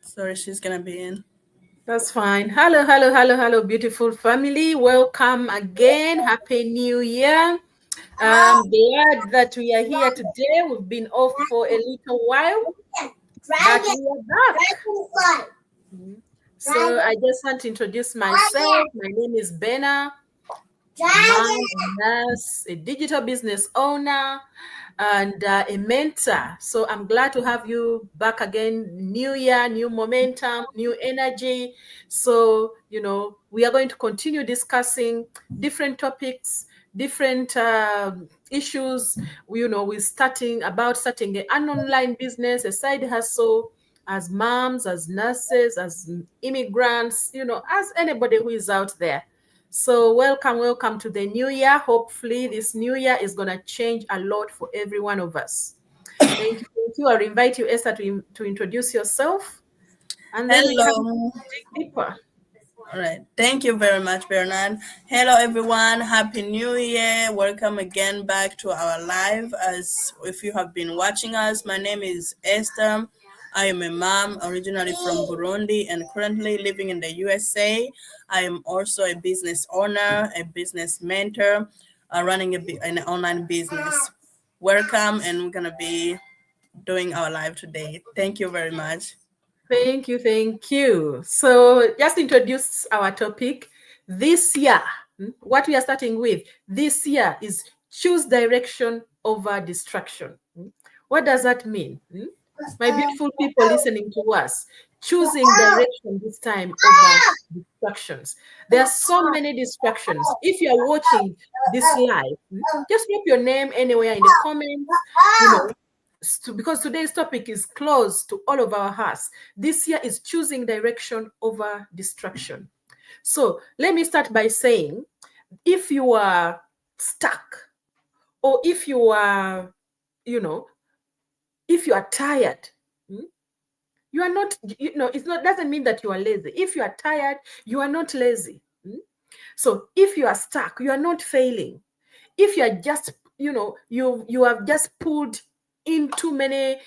Sorry, she's gonna be in. That's fine. Hello, beautiful family. Welcome again. Happy New Year. Glad that we are here today. We've been off for a little while, but we are back. So I just want to introduce myself. My name is Bena, a mom, a nurse, a digital business owner, and a mentor. So I'm glad to have you back again. New year, new momentum, new energy. So, we are going to continue discussing different topics, different issues. We're starting an online business, a side hustle, as moms, as nurses, as immigrants, as anybody who is out there. So welcome to the new year. Hopefully this new year is going to change a lot for every one of us. Thank you. I'll invite you, Esther, to introduce yourself, and then we can Hello. dig deeper. All right. Thank you very much, Bernard. Hello, everyone. Happy New Year. Welcome again back to our live. As if you have been watching us, my name is Esther. I am a mom originally from Burundi and currently living in the USA. I am also a business owner, a business mentor, running an online business. Welcome, and we're going to be doing our live today. Thank you very much. Thank you. So just introduce our topic this year. What we are starting with this year is choose direction over distraction. What does that mean? My beautiful people listening to us, choosing direction this time over distractions. There are so many distractions. If you are watching this live, just drop your name anywhere in the comments, because today's topic is close to all of our hearts. This year is choosing direction over distraction. So let me start by saying, if you are stuck, or if you are, if you are tired, you are not, doesn't mean that you are lazy. If you are tired, you are not lazy. So if you are stuck, you are not failing. If you are just, you have just pulled in too many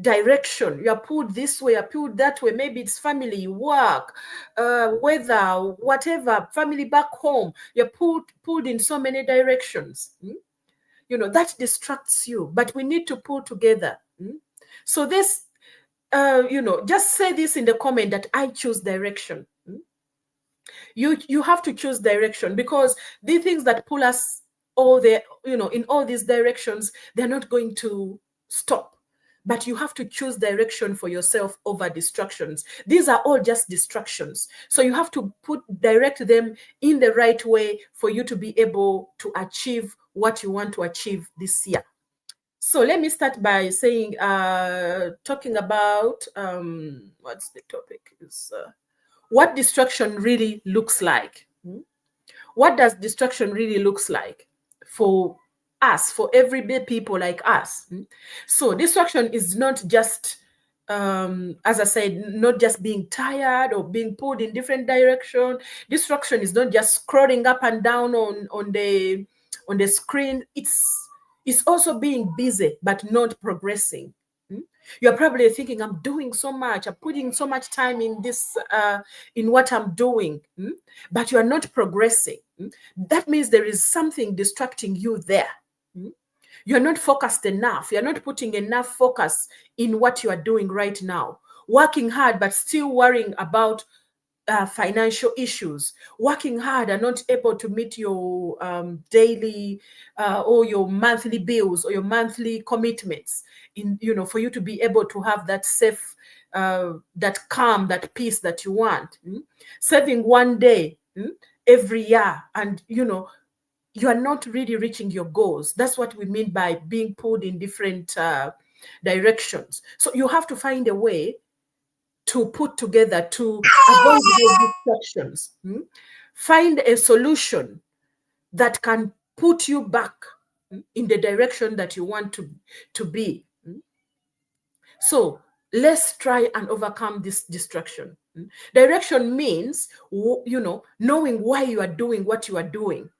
direction, you are pulled this way, you are pulled that way, maybe it's family, work, weather, whatever, family back home, you're pulled in so many directions. That distracts you, but we need to pull together. So this, just say this in the comment that I choose direction. You have to choose direction, because the things that pull us in all these directions, they're not going to stop. But you have to choose direction for yourself over distractions. These are all just distractions. So you have to direct them in the right way for you to be able to achieve what you want to achieve this year. So let me start by saying, talking about, what's the topic? Is what distraction really looks like. What does distraction really looks like for us, for everyday people like us? So distraction is not just, as I said, not just being tired or being pulled in different direction. Distraction is not just scrolling up and down on the screen. It's also being busy but not progressing. You're probably thinking, I'm doing so much, I'm putting so much time in this, in what I'm doing, but you are not progressing. That means there is something distracting you there. You're not focused enough. You're not putting enough focus in what you are doing right now. Working hard, but still worrying about financial issues, working hard and not able to meet your daily or your monthly bills or your monthly commitments, for you to be able to have that safe, that calm, that peace that you want. Saving one day every year, and you are not really reaching your goals. That's what we mean by being pulled in different directions. So you have to find a way to put together to avoid those distractions. Find a solution that can put you back in the direction that you want to be. So let's try and overcome this distraction. Direction means, knowing why you are doing what you are doing.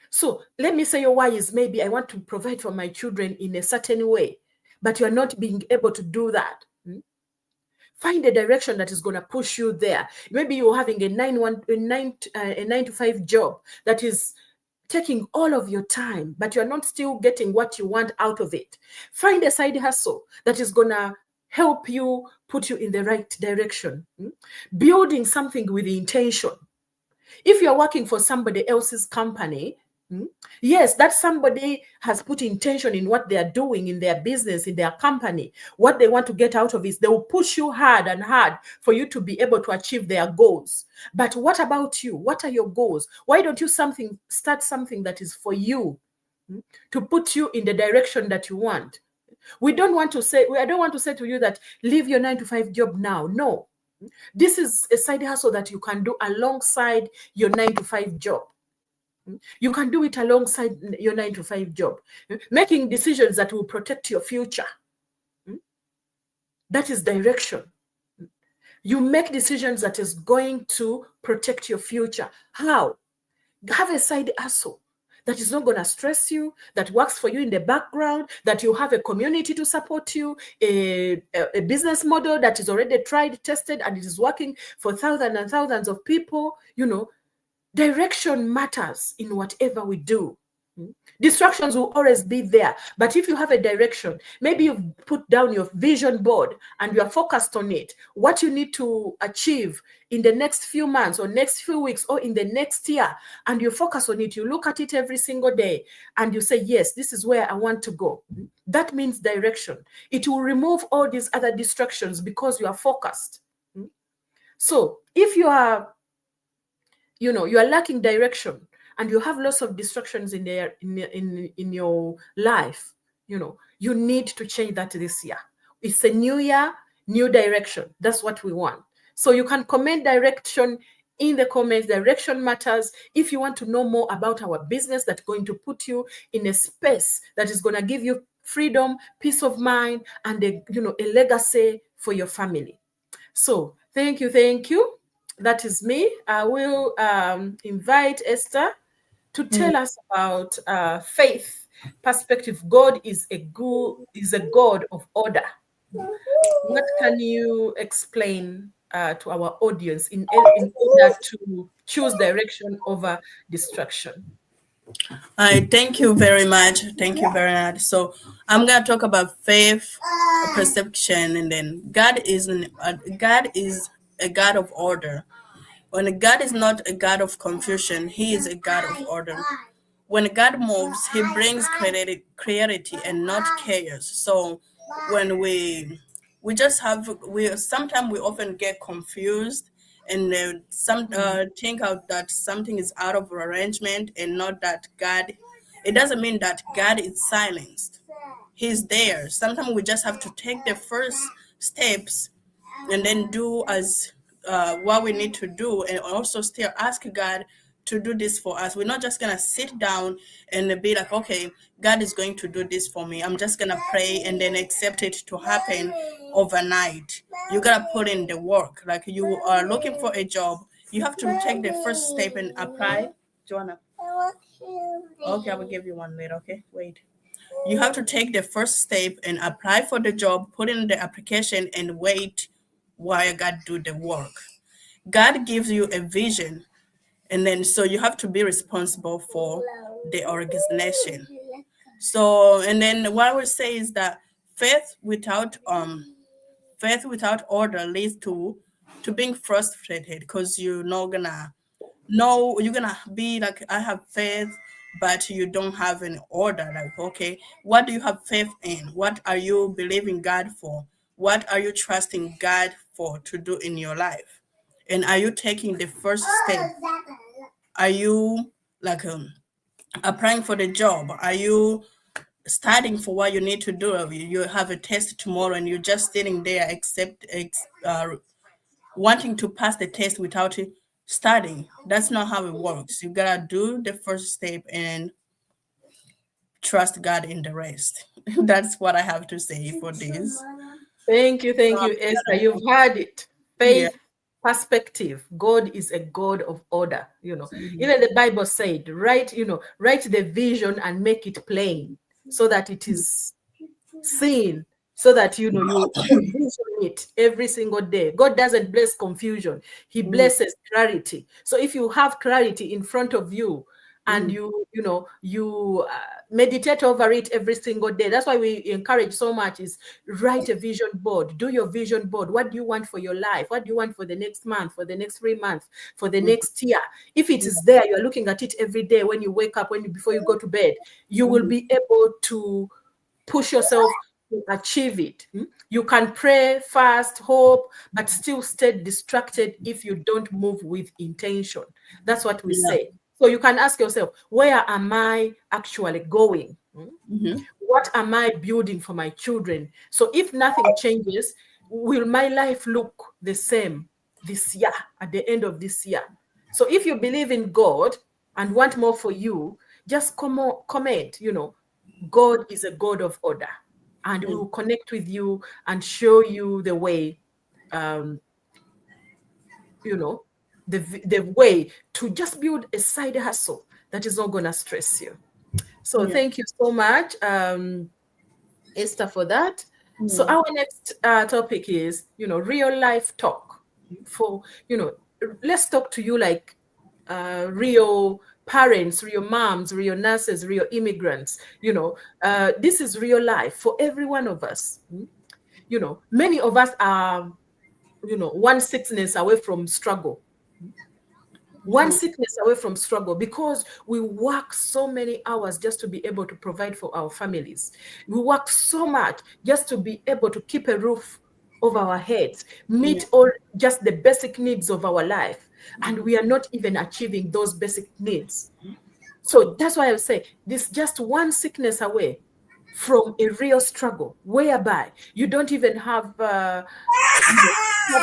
So let me say your why is, maybe I want to provide for my children in a certain way, but you are not being able to do that. Find a direction that is going to push you there. Maybe you're having a 9 to 5 job that is taking all of your time, but you're not still getting what you want out of it. Find a side hustle that is going to help you, put you in the right direction. Building something with intention. If you're working for somebody else's company, yes, that somebody has put intention in what they are doing in their business, in their company. What they want to get out of it, they will push you hard and hard for you to be able to achieve their goals. But what about you? What are your goals? Why don't you start something that is for you, to put you in the direction that you want? I don't want to say to you that leave your 9 to 5 job now. No. This is a side hustle that you can do alongside your 9 to 5 job. You can do it alongside your 9 to 5 job, making decisions that will protect your future. That is direction. You make decisions that is going to protect your future. How? Have a side hustle that is not going to stress you, that works for you in the background, that you have a community to support you, a business model that is already tried, tested, and it is working for thousands and thousands of people. Direction matters in whatever we do. Distractions will always be there. But if you have a direction, maybe you've put down your vision board and you are focused on it, what you need to achieve in the next few months or next few weeks or in the next year, and you focus on it, you look at it every single day and you say, yes, this is where I want to go. That means direction. It will remove all these other distractions because you are focused. So if you are lacking direction and you have lots of distractions in your life, you need to change that this year. It's a new year, new direction. That's what we want. So you can comment direction in the comments. Direction matters. If you want to know more about our business that's going to put you in a space that is going to give you freedom, peace of mind, and a legacy for your family. So thank you. That is me. I will invite Esther to tell us about faith perspective. God is a God of order. What can you explain to our audience in order to choose direction over distraction? Thank you very much. Thank you very much. So I'm gonna talk about faith, perception, and then God is a God of order. When God is not a God of confusion, He is a God of order. When God moves, He brings clarity and not chaos. So when we just have sometimes we often get confused and think out that something is out of arrangement and not that God. It doesn't mean that God is silenced. He's there. Sometimes we just have to take the first steps and then do as what we need to do, and also still ask God to do this for us. We're not just gonna sit down and be like, okay, God is going to do this for me. I'm just gonna pray and then accept it to happen overnight. You gotta put in the work. Like you are looking for a job, you have to take the first step and apply. Joanna. Okay, I will give you one later. Okay, wait. You have to take the first step and apply for the job, put in the application, and wait while God do the work. God gives you a vision, and then so you have to be responsible for the organization. So, and then what I would say is that faith without order leads to being frustrated because you're not gonna no, you're gonna be like, I have faith, but you don't have an order. Like, okay, what do you have faith in? What are you believing God for? What are you trusting God for to do in your life? And are you taking the first step? Are you like applying for the job? Are you studying for what you need to do? You have a test tomorrow and you're just sitting there wanting to pass the test without studying. That's not how it works. You gotta do the first step and trust God in the rest. That's what I have to say for this. Thank you, Esther. You've heard it. Yeah. Faith perspective. God is a God of order. Even the Bible said, write the vision and make it plain so that it is seen so that you envision it every single day. God doesn't bless confusion, he Mm, blesses clarity. So if you have clarity in front of you, and mm, you meditate over it every single day. That's why we encourage so much is write a vision board. Do your vision board. What do you want for your life? What do you want for the next month, for the next 3 months, for the mm, next year? If it is there, you're looking at it every day when you wake up, before you go to bed, you will mm, be able to push yourself to achieve it. You can pray, fast, hope, but still stay distracted if you don't move with intention. That's what we yeah. say. So you can ask yourself, where am I actually going? Mm-hmm. What am I building for my children? So if nothing changes, will my life look the same this year, at the end of this year? So if you believe in God and want more for you, just comment, God is a God of order, and we Mm, will connect with you and show you the way, um, you know, the way to just build a side hustle that is not going to stress you. So yeah. thank you so much, Esther, for that. So Mm, our next topic is, real life talk. For, let's talk to you like real parents, real moms, real nurses, real immigrants. This is real life for every one of us. Many of us are, one sickness away from struggle, one mm, sickness away from struggle, because we work so many hours just to be able to provide for our families. We work so much just to be able to keep a roof over our heads, yeah. meet all just the basic needs of our life. And we are not even achieving those basic needs. So that's why I say this just one sickness away from a real struggle, whereby you don't even have have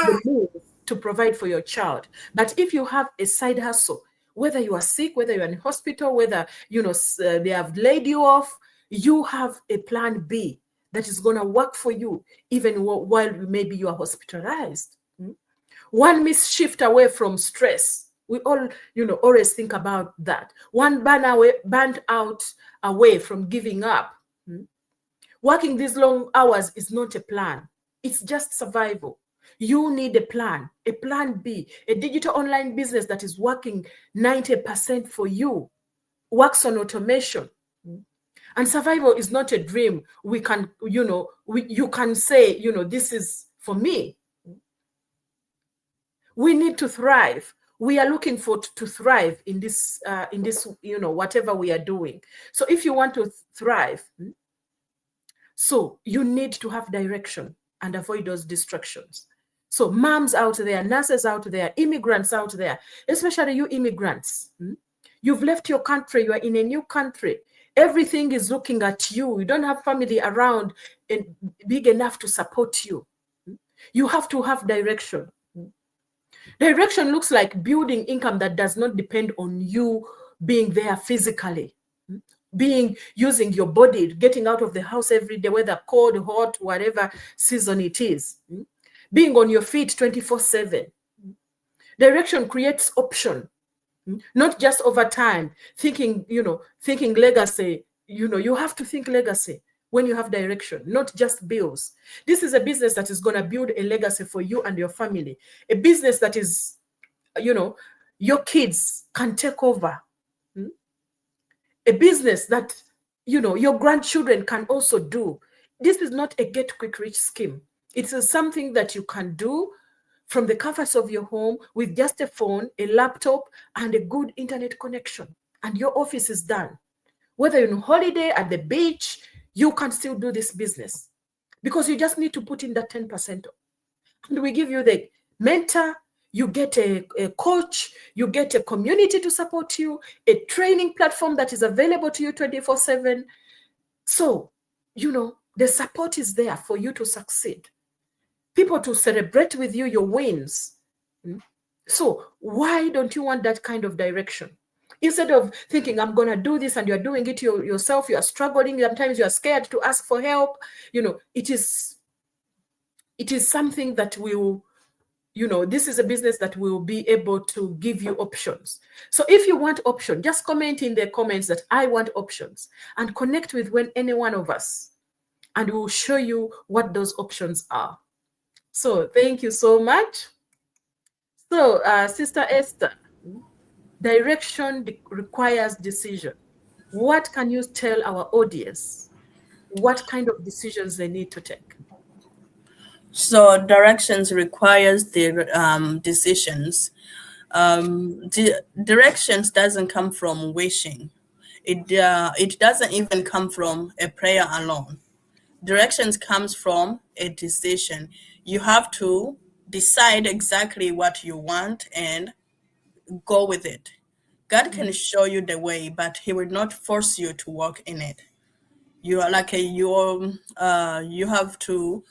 the means to provide for your child. But if you have a side hustle, whether you are sick, whether you're in hospital, whether they have laid you off, you have a plan B that is going to work for you, even while maybe you are hospitalized. One shift away from stress. We all, always think about that. One burnt out away from giving up. Working these long hours is not a plan. It's just survival. You need a plan B, a digital online business that is working 90% for you, works on automation. And survival is not a dream. We can, you can say, this is for me. We need to thrive. We are looking for to thrive in this, whatever we are doing. So if you want to thrive, so you need to have direction and avoid those distractions. So moms out there, nurses out there, immigrants out there, especially you immigrants, you've left your country, you are in a new country. Everything is looking at you. You don't have family around and big enough to support you. You have to have direction. Direction looks like building income that does not depend on you being there physically, using your body, getting out of the house every day, whether cold, hot, whatever season it is, being on your feet 24/7. Direction creates option, not just over time, thinking legacy. You have to think legacy when you have direction, not just bills. This is a business that is going to build a legacy for you and your family, a business that is, your kids can take over, a business that, your grandchildren can also do. This is not a get quick rich scheme. It's something that you can do from the comforts of your home with just a phone, a laptop, and a good internet connection. And your office is done. Whether you're on holiday at the beach, you can still do this business because you just need to put in that 10%. And we give you the mentor, you get a coach, you get a community to support you, a training platform that is available to you 24/7. So, the support is there for you to succeed. People to celebrate with you your wins. So why don't you want that kind of direction? Instead of thinking, I'm going to do this, and you're doing it yourself, you are struggling, sometimes you are scared to ask for help. It is something that will, this is a business that will be able to give you options. So if you want option, just comment in the comments that I want options, and connect with any one of us. and we will show you what those options are. So thank you so much. So, Sister Esther, direction requires decision. What can you tell our audience? What kind of decisions they need to take? So directions requires the decisions. Directions doesn't come from wishing. It doesn't even come from a prayer alone. Directions comes from a decision. You have to decide exactly what you want and go with it. God can show you the way, but He will not force you to walk in it. You are like a you have to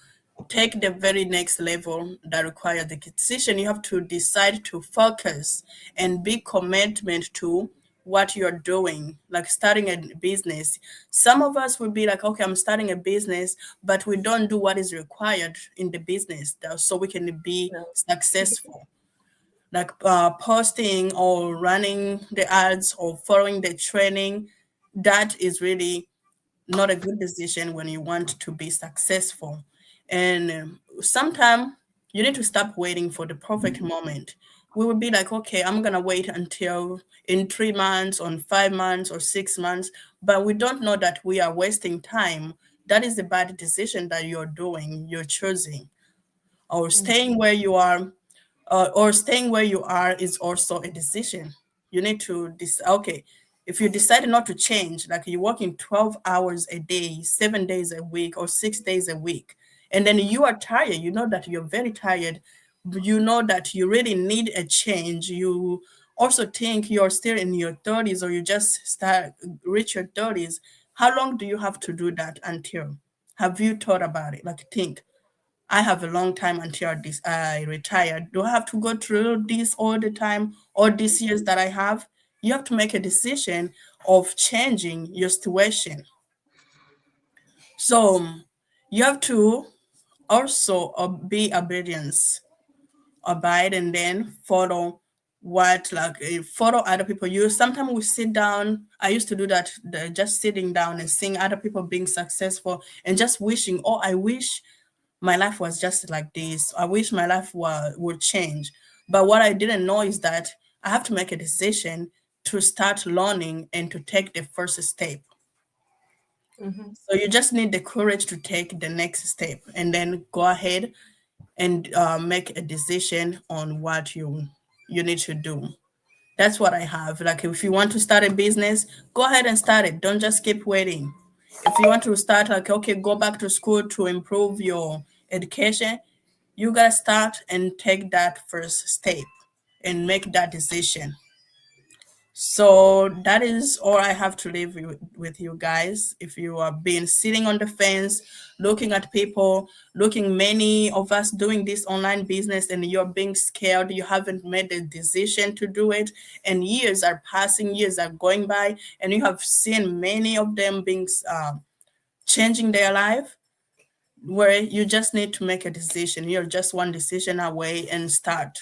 take the very next level that requires the decision. You have to decide to focus and be commitment to what you're doing, like starting a business. Some of us will be like, okay, I'm starting a business, but we don't do what is required in the business so we can be Yeah. successful, like posting or running the ads or following the training. That is really not a good decision when you want to be successful. And sometimes you need to stop waiting for the perfect moment. We would be like, okay, I'm gonna wait until in 3 months, or 5 months, or 6 months, but we don't know that we are wasting time. That is a bad decision that you're doing, you're choosing, or staying where you are, or staying where you are is also a decision. You need to okay, if you decide not to change, like you're working 12 hours a day, 7 days a week, or 6 days a week, and then you are tired, you know that you're very tired, you know that you really need a change. You also think you're still in your 30s, or you just start reach your 30s. How long do you have to do that until? Have you thought about it? Like, think, I have a long time until I retire. Do I have to go through this all the time, all these years that I have? You have to make a decision of changing your situation. So you have to also be obedience, abide, and then follow what, like follow other people. You sometimes we sit down. I used to do that, just sitting down and seeing other people being successful and just wishing, oh, I wish my life was just like this. I wish my life would change. But what I didn't know is that I have to make a decision to start learning and to take the first step. Mhm. So you just need the courage to take the next step and then go ahead and make a decision on what you need to do. That's what I have. Like, if you want to start a business, go ahead and start it. Don't just keep waiting. If you want to start, like, okay, go back to school to improve your education, you gotta start and take that first step and make that decision. So that is all I have to leave with you guys. If you are being sitting on the fence, looking at people, looking many of us doing this online business, and you're being scared, you haven't made a decision to do it, and years are passing, years are going by, and you have seen many of them being changing their life, where you just need to make a decision. You're just one decision away and start.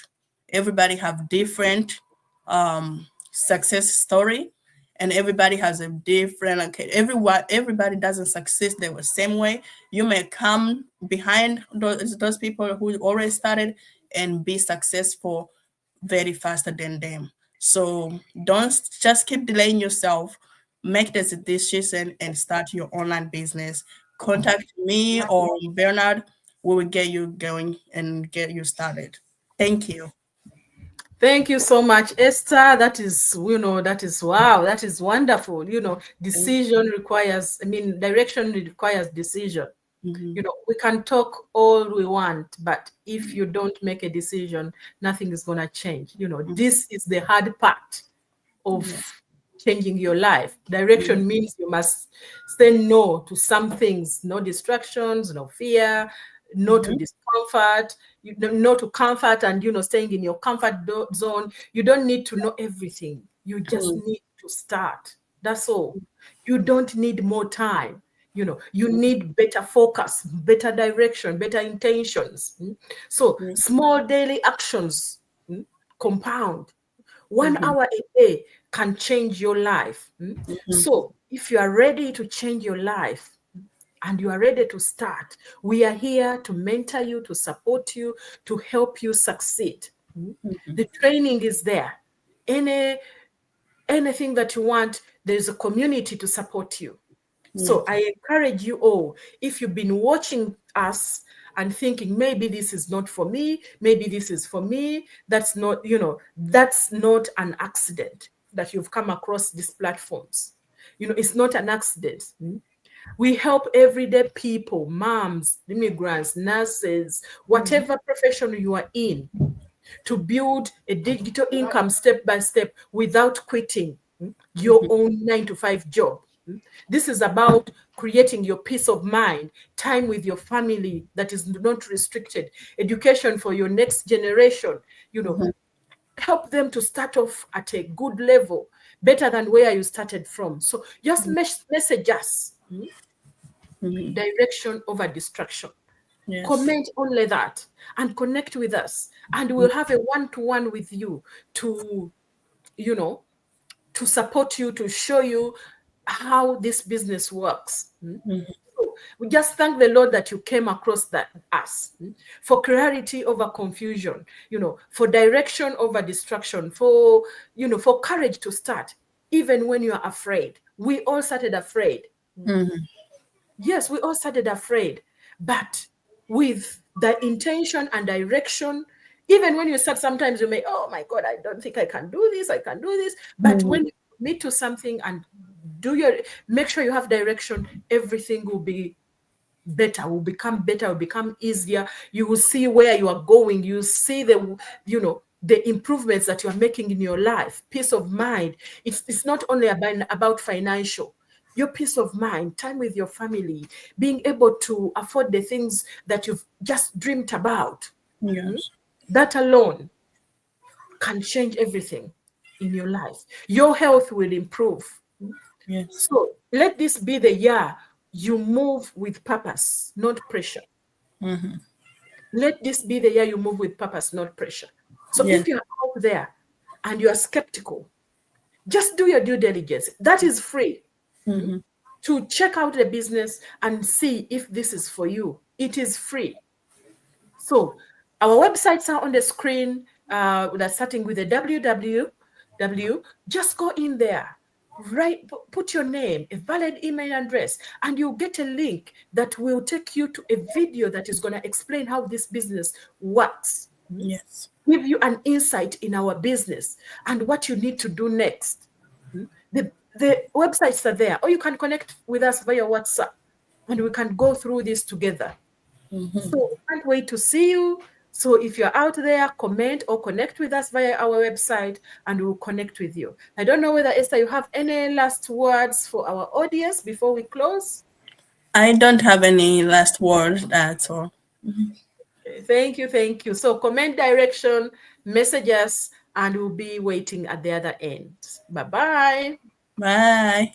Everybody have different success story, and everybody has a different, like, everybody doesn't succeed the same way. You may come behind those people who already started and be successful very faster than them. So don't just keep delaying yourself. Make this decision and start your online business. Contact me or Bernard. We will get you going and get you started. Thank you. Thank you so much, Esther. That is, that is wow. That is wonderful. Decision requires, direction requires decision. Mhm. We can talk all we want, but if you don't make a decision, nothing is going to change. This is the hard part of Yeah. changing your life. Direction means you must say no to some things, no distractions, no fear, no to Mhm. discomfort, no to comfort, and staying in your comfort zone. You don't need to know everything. You just True. need to start. That's all. You don't need more time. You need better focus, better direction, better intentions. So True. small daily actions compound. One Mhm. hour a day can change your life. Mhm. So if you are ready to change your life, and you are ready to start, we are here to mentor you, to support you, to help you succeed. The training is there. Anything that you want, there's a community to support you. So Yes. I encourage you all, if you've been watching us and thinking maybe this is not for me, maybe this is for me, that's not, that's not an accident that you've come across these platforms. It's not an accident. We help everyday people, moms, immigrants, nurses, whatever profession you are in, to build a digital income step by step without quitting your own 9 to 5 job. This is about creating your peace of mind, time with your family that is not restricted, education for your next generation, help them to start off at a good level, better than where you started from. So just message us, direction over distraction. Yes. Comment only that and connect with us, and we'll have a one-to-one with you to, you know, to support you, to show you how this business works. So we just thank the Lord that you came across us, for clarity over confusion, for direction over distraction, for courage to start, even when you are afraid. We all started afraid. Yes, we all started afraid, but with the intention and direction. Even when you start, sometimes you may, oh my God, I don't think I can do this, I can do this. But when you commit to something and make sure you have direction, everything will be better, will become easier. You will see where you are going. You see the improvements that you are making in your life. Peace of mind. It's not only about financial. Your peace of mind, time with your family, being able to afford the things that you've just dreamed about. Yes. That alone can change everything in your life. Your health will improve. Yes. So let this be the year you move with purpose, not pressure. Let this be the year you move with purpose, not pressure. So Yes. if you're out there and you are skeptical, just do your due diligence. That is free. To check out the business and see if this is for you. It is free. So our websites are on the screen. They're starting with a www. Just go in there, put your name, a valid email address, and you'll get a link that will take you to a video that is going to explain how this business works. Yes. Give you an insight in our business and what you need to do next. The websites are there, or you can connect with us via WhatsApp and we can go through this together. So can't wait to see you. So if you're out there, comment or connect with us via our website and we'll connect with you. I don't know whether, Esther, you have any last words for our audience before we close? I don't have any last words. That's all. Okay, thank you, thank you. So comment direction, message us, and we'll be waiting at the other end. Bye-bye. Bye.